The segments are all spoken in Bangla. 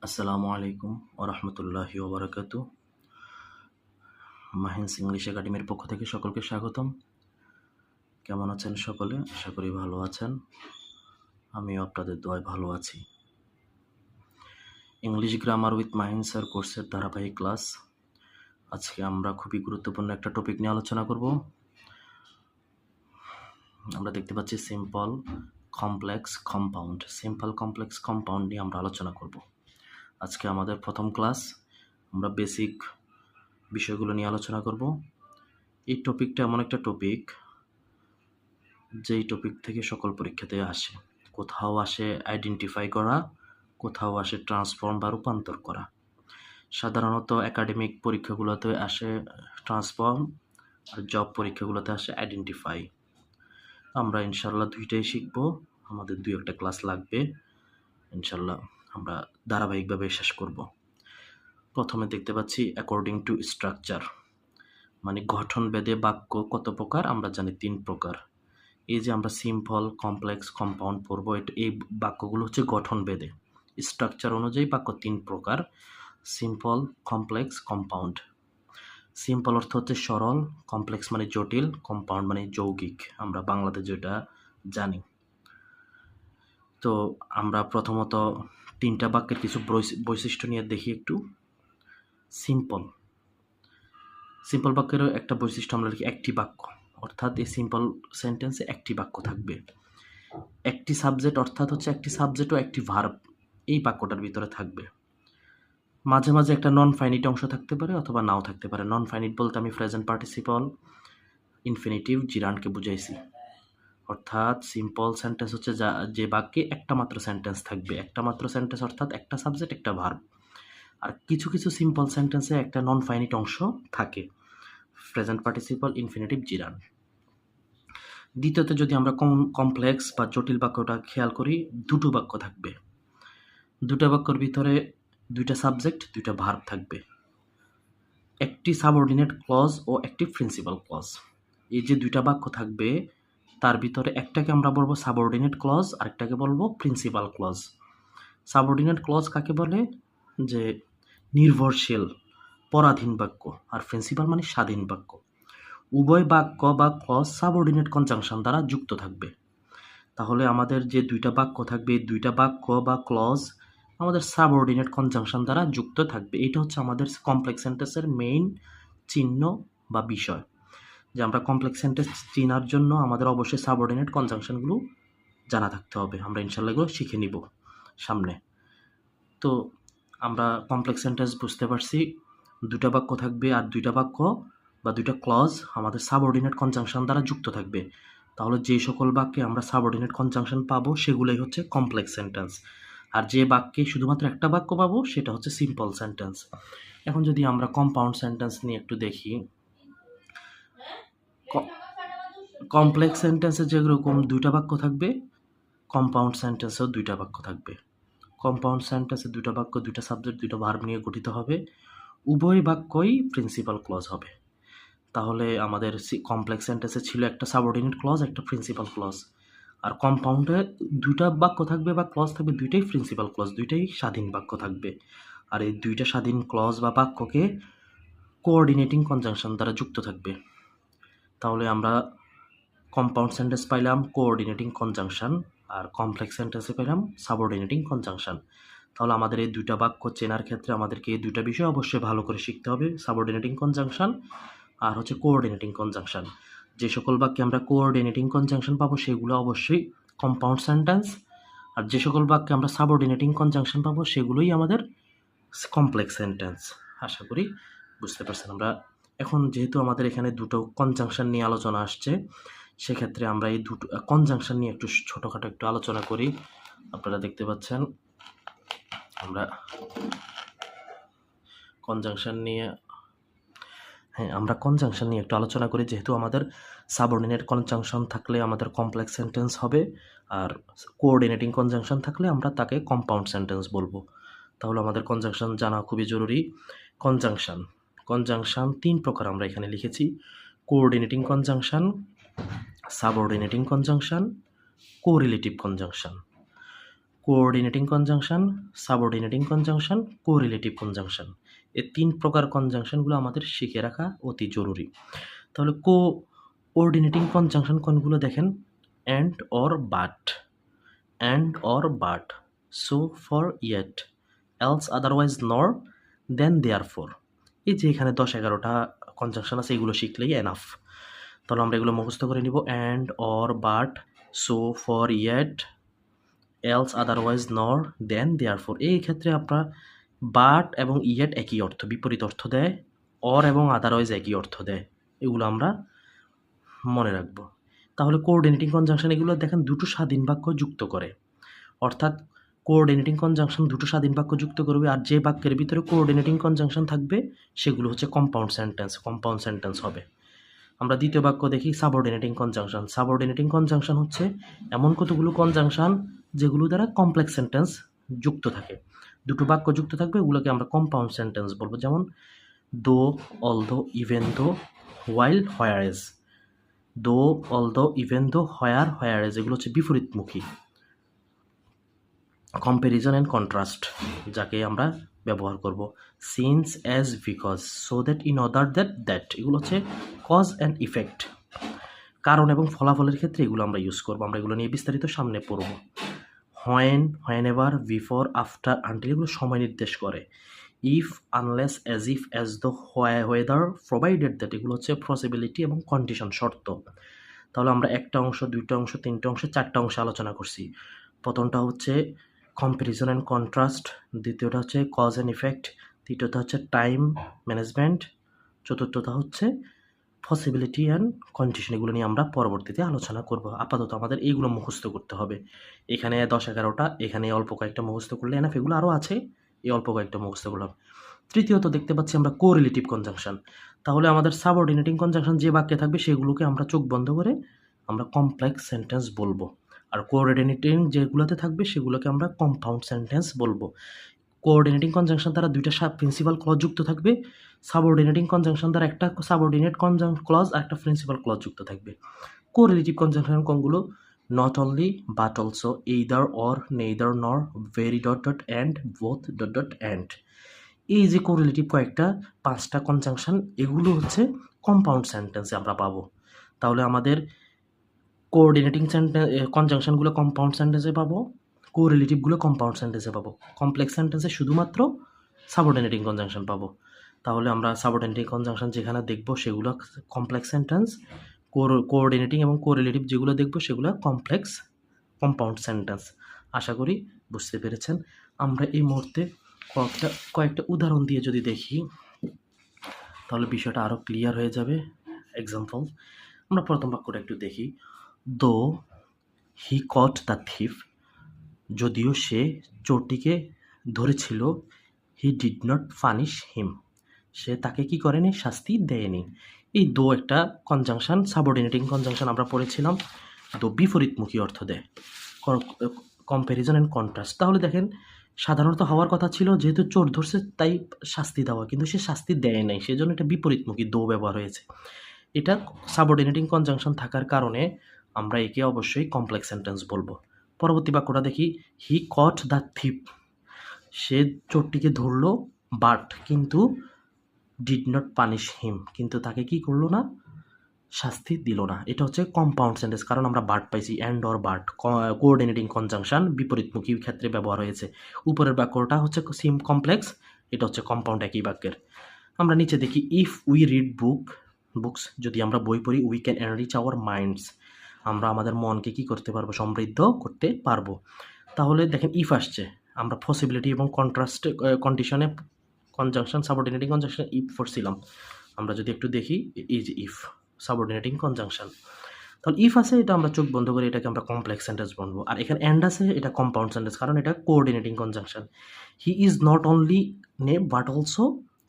আসসালামু আলাইকুম ওরহমতুল্লাহি ওবরাকাতু। মাহিন্স ইংলিশ একাডেমির পক্ষ থেকে সকলকে স্বাগতম। কেমন আছেন সকলে? আশা করি ভালো আছেন। আমিও আপনাদের দোয়ায় ভালো আছি। English grammar with Mahin sir কোর্সের ধারাবাহিক ক্লাস। আজকে আমরা খুবই গুরুত্বপূর্ণ একটা টপিক নিয়ে আলোচনা করব। আমরা দেখতে পাচ্ছি simple complex compound. Simple complex compound নিয়ে আমরা আলোচনা করব। আজকে আমাদের প্রথম ক্লাস। আমরা বেসিক বিষয়গুলো নিয়ে আলোচনা করব। এই টপিকটা এমন একটা টপিক যেই টপিক থেকে সকল পরীক্ষাতে আসে। কোথাও আসে আইডেন্টিফাই করা, কোথাও আসে ট্রান্সফর্ম বা রূপান্তর করা। সাধারণত একাডেমিক পরীক্ষাগুলোতে আসে ট্রান্সফর্ম, আর জব পরীক্ষাগুলোতে আসে আইডেন্টিফাই। আমরা ইনশাল্লাহ দুইটাই শিখবো। আমাদের দুই একটা ক্লাস লাগবে। ইনশাল্লাহ আমরা ধারাবাহিকভাবে শেষ করব। প্রথমে দেখতে পাচ্ছি অ্যাকর্ডিং টু স্ট্রাকচার, মানে গঠন ভেদে বাক্য কত প্রকার? আমরা জানি 3 প্রকার। এই যে আমরা সিম্পল কমপ্লেক্স কম্পাউন্ড পড়বো, এই বাক্যগুলো হচ্ছে গঠন ভেদে। স্ট্রাকচার অনুযায়ী বাক্য 3 প্রকার: সিম্পল, কমপ্লেক্স, কম্পাউন্ড। সিম্পল অর্থ হচ্ছে সরল, কমপ্লেক্স মানে জটিল, কম্পাউন্ড মানে যৌগিক, আমরা বাংলাতে যেটা জানি। তো আমরা প্রথমত 3টা বাক্যের কিছু বৈশিষ্ট্য নিয়ে দেখি একটু। সিম্পল বাক্যের একটা বৈশিষ্ট্য আমরা লিখি একটি বাক্য, অর্থাৎ এই সিম্পল সেন্টেন্সে একটি বাক্য থাকবে। একটি সাবজেক্ট অর্থাৎ হচ্ছে একটি সাবজেক্ট ও একটি ভার্ব এই বাক্যটার ভিতরে থাকবে। মাঝে মাঝে একটা নন ফাইনিট অংশ থাকতে পারে অথবা নাও থাকতে পারে। নন ফাইনিট বলতে আমি প্রেজেন্ট পার্টিসিপল ইনফিনিটিভ জিরান্ডকে বুঝাইছি। অর্থাৎ সিম্পল সেন্টেন্স হচ্ছে যে বাক্যে একটা মাত্র সেন্টেন্স থাকবে। একটা মাত্র সেন্টেন্স অর্থাৎ একটা সাবজেক্ট একটা ভার্ব। আর কিছু কিছু সিম্পল সেন্টেন্সে একটা নন ফাইনিট অংশ থাকে, প্রেজেন্ট পার্টিসিপল ইনফিনিটিভ জিরান্ড। দ্বিতীয়ত যদি আমরা কমপ্লেক্স বা জটিল বাক্যটা খেয়াল করি, দুটো বাক্য থাকবে। দুটো বাক্যর ভিতরে দুইটা সাবজেক্ট দুইটা ভার্ব থাকবে, একটি সাবঅর্ডিনেট ক্লজ ও একটি প্রিন্সিপাল ক্লজ। এই যে দুইটা বাক্য থাকবে তার ভিতরে একটাকে আমরা বলবো সাবঅর্ডিনেট ক্লজ, আরেকটাকে বলবো প্রিন্সিপাল ক্লজ। সাবঅর্ডিনেট ক্লজ কাকে বলে? যে নির্ভরশীল পরাধীন বাক্য, আর প্রিন্সিপাল মানে স্বাধীন বাক্য। উভয় বাক্য বা ক্লজ সাবঅর্ডিনেট কনজাংশন দ্বারা যুক্ত থাকবে। তাহলে আমাদের যে দুইটা বাক্য থাকবে, দুইটা বাক্য বা ক্লজ আমাদের সাবঅর্ডিনেট কনজাংশন দ্বারা যুক্ত থাকবে। এটা হচ্ছে আমাদের কমপ্লেক্স সেন্টেন্সের মেইন চিহ্ন বা বিষয়, যে আমরা কমপ্লেক্স সেন্টেন্স চেনার জন্য আমাদের অবশ্যই সাবঅর্ডিনেট কনজাংশনগুলো জানা থাকতে হবে। আমরা ইনশাল্লাহ এগুলো শিখে নিব সামনে। তো আমরা কমপ্লেক্স সেন্টেন্স বুঝতে পারছি, দুটা বাক্য থাকবে আর দুইটা বাক্য বা দুইটা ক্লজ আমাদের সাবঅর্ডিনেট কনজাংশন দ্বারা যুক্ত থাকবে। তাহলে যে সকল বাক্যে আমরা সাবঅর্ডিনেট কনজাংশন পাবো সেগুলোই হচ্ছে কমপ্লেক্স সেন্টেন্স, আর যে বাক্যে শুধুমাত্র একটা বাক্য পাবো সেটা হচ্ছে সিম্পল সেন্টেন্স। এখন যদি আমরা কম্পাউন্ড সেন্টেন্স নিয়ে একটু দেখি, কমপ্লেক্স সেন্টেন্সে যেরকম দুইটা বাক্য থাকবে, কম্পাউন্ড সেন্টেন্সেও দুইটা বাক্য থাকবে। কম্পাউন্ড সেন্টেন্সে দুইটা বাক্য দুইটা সাবজেক্ট দুইটা ভার্ব নিয়ে গঠিত হবে, উভয় বাক্যই প্রিন্সিপাল ক্লজ হবে। তাহলে আমাদের কমপ্লেক্স সেন্টেন্সে ছিল একটা সাবঅর্ডিনেট ক্লজ একটা প্রিন্সিপাল ক্লজ, আর কম্পাউন্ডে দুইটা বাক্য থাকবে বা ক্লজ থাকবে, দুইটাই প্রিন্সিপাল ক্লজ, দুইটাই স্বাধীন বাক্য থাকবে। আর এই দুইটা স্বাধীন ক্লজ বা বাক্যকে কোঅর্ডিনেটিং কনজাংশন দ্বারা যুক্ত থাকবে। তাহলে আমরা কম্পাউন্ড সেন্টেন্স পাইলাম কোঅর্ডিনেটিং কনজাংশন, আর কমপ্লেক্স সেন্টেন্সে পেলাম সাবঅর্ডিনেটিং কনজাংশন। তাহলে আমাদের এই দুইটা বাক্য চেনার ক্ষেত্রে আমাদেরকে এই দুইটা বিষয় অবশ্যই ভালো করে শিখতে হবে, সাবঅর্ডিনেটিং কনজাংশন আর হচ্ছে কোঅর্ডিনেটিং কনজাংশন। যে সকল বাক্যে আমরা কোঅর্ডিনেটিং কনজাংশন পাবো সেগুলো অবশ্যই কম্পাউন্ড সেন্টেন্স, আর যে সকল বাক্যে আমরা সাবঅর্ডিনেটিং কনজাংশন পাবো সেগুলোই আমাদের কমপ্লেক্স সেন্টেন্স। আশা করি বুঝতে পারছেন। আমরা এখন যেহেতু আমাদের এখানে দুটো কনজাংশন নিয়ে আলোচনা আসছে, সেক্ষেত্রে আমরা এই দুটো কনজাংশন নিয়ে একটু ছোটোখাটো একটু আলোচনা করি। আপনারা দেখতে পাচ্ছেন আমরা কনজাংশন নিয়ে একটু আলোচনা করি। যেহেতু আমাদের সাবঅর্ডিনেট কনজাংশন থাকলে আমাদের কমপ্লেক্স সেন্টেন্স হবে, আর কোঅর্ডিনেটিং কনজাংশন থাকলে আমরা তাকে কম্পাউন্ড সেন্টেন্স বলবো। তাহলে আমাদের কনজাংশন জানা খুবই জরুরি। কনজাংশন 3 প্রকার আমরা এখানে লিখেছি: coordinating conjunction, subordinating conjunction, correlative conjunction. Coordinating conjunction, subordinating conjunction, correlative conjunction. এই 3 প্রকার কনজাংশনগুলো আমাদের শিখে রাখা অতি জরুরি। তাহলে কোঅর্ডিনেটিং কনজাংশন কোনগুলো দেখেন? And or but, and or but, so for yet, else otherwise নর, দেন দেয়ারফর। এই যে এখানে 10-11টা কনজাংশন আছে, এগুলো শিখলেই এনাফ। তাহলে আমরা এগুলো মুখস্থ করে নিব। And or but, so for yet, else otherwise নর, দেন দেয়ারফর। এই ক্ষেত্রে আপনার বাট এবং ইয়েট একই অর্থ, বিপরীত অর্থ দেয়। অর এবং আদারওয়াইজ একই অর্থ দেয়। এগুলো আমরা মনে রাখবো। তাহলে কোঅর্ডিনেটিং কনজাংশন এগুলো দেখেন দুটো স্বাধীন বাক্য যুক্ত করে, অর্থাৎ কোঅর্ডিনেটিং কনজাংশন দুটো স্বাধীন বাক্য যুক্ত করবে, আর যে বাক্যের ভিতরে কোঅর্ডিনেটিং কনজাংশন থাকবে সেগুলো হচ্ছে কম্পাউন্ড সেন্টেন্স, কম্পাউন্ড সেন্টেন্স হবে। আমরা দ্বিতীয় বাক্য দেখি, সাবঅর্ডিনেটিং কনজাংশন। সাবঅর্ডিনেটিং কনজাংশন হচ্ছে এমন কতগুলো কনজাংশন যেগুলো দ্বারা কমপ্লেক্স সেন্টেন্স যুক্ত থাকে, দুটো বাক্য যুক্ত থাকবে, এগুলোকে আমরা কম্পাউন্ড সেন্টেন্স বলবো। যেমন দো, অলদো, ইভেন দো, হোয়াইল, হোয়ারএজ। দো, অলদো, ইভেন দো, হোয়ার, হোয়ারএজ এগুলো হচ্ছে বিপরীতমুখী। কম্প্যারিজন অ্যান্ড কন্ট্রাস্ট যাকে আমরা ব্যবহার করব। Since, as, because, so that, in order that, that এগুলো হচ্ছে কজ অ্যান্ড ইফেক্ট, কারণ এবং ফলাফলের ক্ষেত্রে এগুলো আমরা ইউজ করবো। আমরা এগুলো নিয়ে বিস্তারিত সামনে পড়ব। হোয়েন, হোয়েনেভার, বিফোর, আফটার, আনটিল এগুলো সময় নির্দেশ করে। If, unless, as if, as the, weather, provided that এগুলো হচ্ছে পসিবিলিটি এবং কন্ডিশন, শর্ত। তাহলে আমরা একটা অংশ, দুইটা অংশ, তিনটা অংশ, চারটা অংশ আলোচনা করছি। প্রথমটা হচ্ছে কম্প্যারিজন অ্যান্ড কন্ট্রাস্ট, দ্বিতীয়টা হচ্ছে কজ অ্যান্ড ইফেক্ট, তৃতীয়টা হচ্ছে টাইম ম্যানেজমেন্ট, চতুর্থটা হচ্ছে পসিবিলিটি অ্যান্ড কন্ডিশন। এগুলো নিয়ে আমরা পরবর্তীতে আলোচনা করব। আপাতত আমাদের এইগুলো মুখস্থ করতে হবে। এখানে 10-11টা, এখানে অল্প কয়েকটা মুখস্থ করলে এনাফ। এগুলো আরও আছে, এই অল্প কয়েকটা মুখস্থ করলাম। তৃতীয়ত দেখতে পাচ্ছি আমরা কোরিলেটিভ কনজাংশন। তাহলে আমাদের সাবঅর্ডিনেটিং কনজাংশন যে বাক্যে থাকবে সেগুলোকে আমরা চোখ বন্ধ করে আমরা কমপ্লেক্স সেন্টেন্স বলবো, আর কোঅর্ডিনেটিং যেগুলোতে থাকবে সেগুলোকে আমরা কম্পাউন্ড সেন্টেন্স বলবো। কোঅর্ডিনেটিং কনজাংশন দ্বারা দুইটা প্রিন্সিপাল ক্লজ যুক্ত থাকবে, সাবঅর্ডিনেটিং কনজাংশন দ্বারা একটা সাবঅর্ডিনেট ক্লজ আর একটা প্রিন্সিপাল ক্লজ যুক্ত থাকবে। কোরিলেটিভ কনজাংশন কোনগুলো? Not only, but also, either or, neither nor, very dot dot and, both dot dot and. এই যে কোরিলেটিভ কয়েকটা 5টা কনজাংশন, এগুলো হচ্ছে কম্পাউন্ড সেন্টেন্সে আমরা পাবো। তাহলে আমাদের কোঅর্ডিনেটিং কনজাংশনগুলো কম্পাউন্ড সেন্টেন্সে পাবো, কোরিলেটিভগুলো কম্পাউন্ড সেন্টেন্সে পাবো, কমপ্লেক্স সেন্টেন্সে শুধুমাত্র সাবঅর্ডিনেটিং কনজাংশন পাবো। তাহলে আমরা সাবঅর্ডিনেটিং কনজাংশন যেখানে দেখবো সেগুলো কমপ্লেক্স সেন্টেন্স, কোঅর্ডিনেটিং এবং কোরিলেটিভ যেগুলো দেখবো সেগুলো কম্পাউন্ড সেন্টেন্স। আশা করি বুঝতে পেরেছেন। আমরা এই মুহূর্তে কয়েকটা উদাহরণ দিয়ে যদি দেখি তাহলে বিষয়টা আরও ক্লিয়ার হয়ে যাবে। এক্সাম্পল, আমরা প্রথম বাক্যটা একটু দেখি। দো হি কট দ্য থিফ, যদিও সে চোরটিকে ধরেছিল, he did not punish him, সে তাকে কি করেনি, শাস্তি দেয়নি। এই দো একটা কনজাংশন, সাবঅর্ডিনেটিং কনজাংশন আমরা পড়েছিলাম। দো বিপরীতমুখী অর্থ দেয়। কম্প্যারিজন অ্যান্ড কন্ট্রাস্ট, তাহলে দেখেন সাধারণত হওয়ার কথা ছিল যেহেতু চোর ধরছে তাই শাস্তি দেওয়া, কিন্তু সে শাস্তি দেয় নাই, সেজন্য এটা বিপরীতমুখী দো ব্যবহার হয়েছে। এটা সাবঅর্ডিনেটিং কনজাংশন থাকার কারণে আমরা একে অবশ্যই কমপ্লেক্স সেন্টেন্স বলবো। পরবর্তী বাক্যটা দেখি। হি কট দ্য থিপ, সে চোরটিকে ধরলো, বাট কিন্তু ডিড নট পানিশ হিম, কিন্তু তাকে কি করলো না, শাস্তি দিল না। এটা হচ্ছে কম্পাউন্ড সেন্টেন্স, কারণ আমরা বাট পাইছি, and or but, coordinating conjunction বিপরীতমুখী ক্ষেত্রে ব্যবহার হয়েছে। উপরের বাক্যটা হচ্ছে কমপ্লেক্স, এটা হচ্ছে কম্পাউন্ড একই বাক্যের। আমরা নিচে দেখি। ইফ উই রিড বুকস, যদি আমরা বই পড়ি, we can enrich hour minds, আমরা আমাদের মনকে কি করতে পারবো, সমৃদ্ধ করতে পারবো। তাহলে দেখেন ইফ আসছে, আমরা পসিবিলিটি এবং কন্ট্রাস্ট কন্ডিশনে কনজাংশন, সাবঅর্ডিনেটিং কনজাংশন ইফ পড়ছিলাম। আমরা যদি একটু দেখি, এই যে ইফ সাবঅর্ডিনেটিং কনজাংশন, তাহলে ইফ আছে এটা আমরা চোখ বন্ধ করে এটাকে আমরা কমপ্লেক্স সেন্টেন্স বলবো। আর এখানে অ্যান্ড আছে, এটা কম্পাউন্ড সেন্টেন্স, কারণ এটা coordinating conjunction. He is not only name but also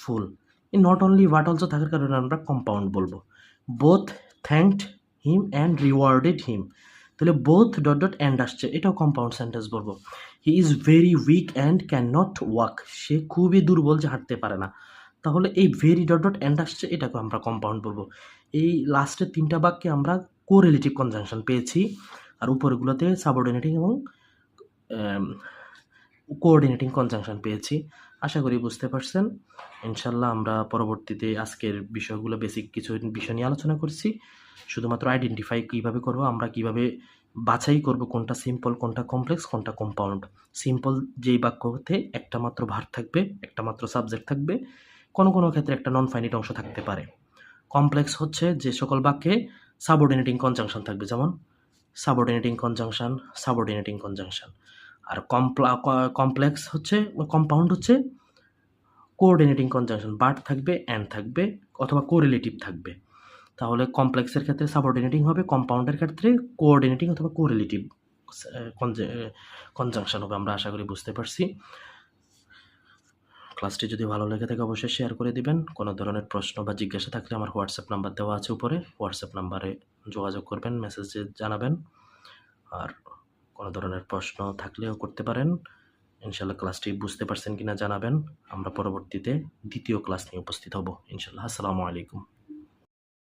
fool, এই নট অনলি বাট অলসো থাকার কারণে আমরা কম্পাউন্ড বলবো। Both thanked him and rewarded him, তাহলে বোথ ডট ডট অ্যান্ড আসছে, এটাও কম্পাউন্ড সেন্টেন্স বলবো। He is very weak and can not walk, সে খুবই দুর্বল যে হাঁটতে পারে না, তাহলে এই ভেরি ডট ডট অ্যান্ড আসছে, এটাকে আমরা কম্পাউন্ড বলবো। এই লাস্টের 3টা বাক্যে আমরা কোরিলেটিভ কনজাংশন পেয়েছি, আর উপরগুলোতে সাবঅর্ডিনেটিং এবং কোঅর্ডিনেটিং কনজাংশন পেয়েছি। আশা করি বুঝতে পারছেন। ইনশাল্লাহ আমরা পরবর্তীতে আজকের বিষয়গুলো বেসিক কিছু বিষয় নিয়ে আলোচনা করছি। শুধুমাত্র আইডেন্টিফাই কীভাবে করব, আমরা কীভাবে বাছাই করব কোনটা সিম্পল, কোনটা কমপ্লেক্স, কোনটা কম্পাউন্ড। সিম্পল যেই বাক্যতে একটা মাত্র ভার্ব থাকবে, একটা মাত্র সাবজেক্ট থাকবে, কোনো ক্ষেত্রে একটা নন ফাইনিট অংশ থাকতে পারে। কমপ্লেক্স হচ্ছে যে সকল বাক্যে সাবঅর্ডিনেটিং কনজাংশন থাকবে, যেমন সাবঅর্ডিনেটিং কনজাংশন, সাবঅর্ডিনেটিং কনজাংশন। আর কমপ্লেক্স হচ্ছে, কম্পাউন্ড হচ্ছে কোঅর্ডিনেটিং কনজাংশন, বাট থাকবে, অ্যান্ড থাকবে, অথবা কোরিলেটিভ থাকবে। তাহলে কমপ্লেক্সের ক্ষেত্রে সাবঅর্ডিনেটিং হবে, কম্পাউন্ডের ক্ষেত্রে কোঅর্ডিনেটিং অথবা কোরিলেটিভ কনজাংশন হবে। আমরা আশা করি বুঝতে পারছি। ক্লাসটি যদি ভালো লেগে থাকে অবশ্যই শেয়ার করে দিবেন। কোনো ধরনের প্রশ্ন বা জিজ্ঞাসা থাকলে আমার হোয়াটসঅ্যাপ নাম্বার দেওয়া আছে উপরে, হোয়াটসঅ্যাপ নাম্বারে যোগাযোগ করবেন, মেসেজে জানাবেন। আর কোনো ধরনের প্রশ্ন থাকলেও করতে পারেন। ইনশাল্লাহ ক্লাসটি বুঝতে পারছেন কিনা জানাবেন। আমরা পরবর্তীতে দ্বিতীয় ক্লাস নিয়ে উপস্থিত হব ইনশাল্লাহ। আসসালামু আলাইকুম।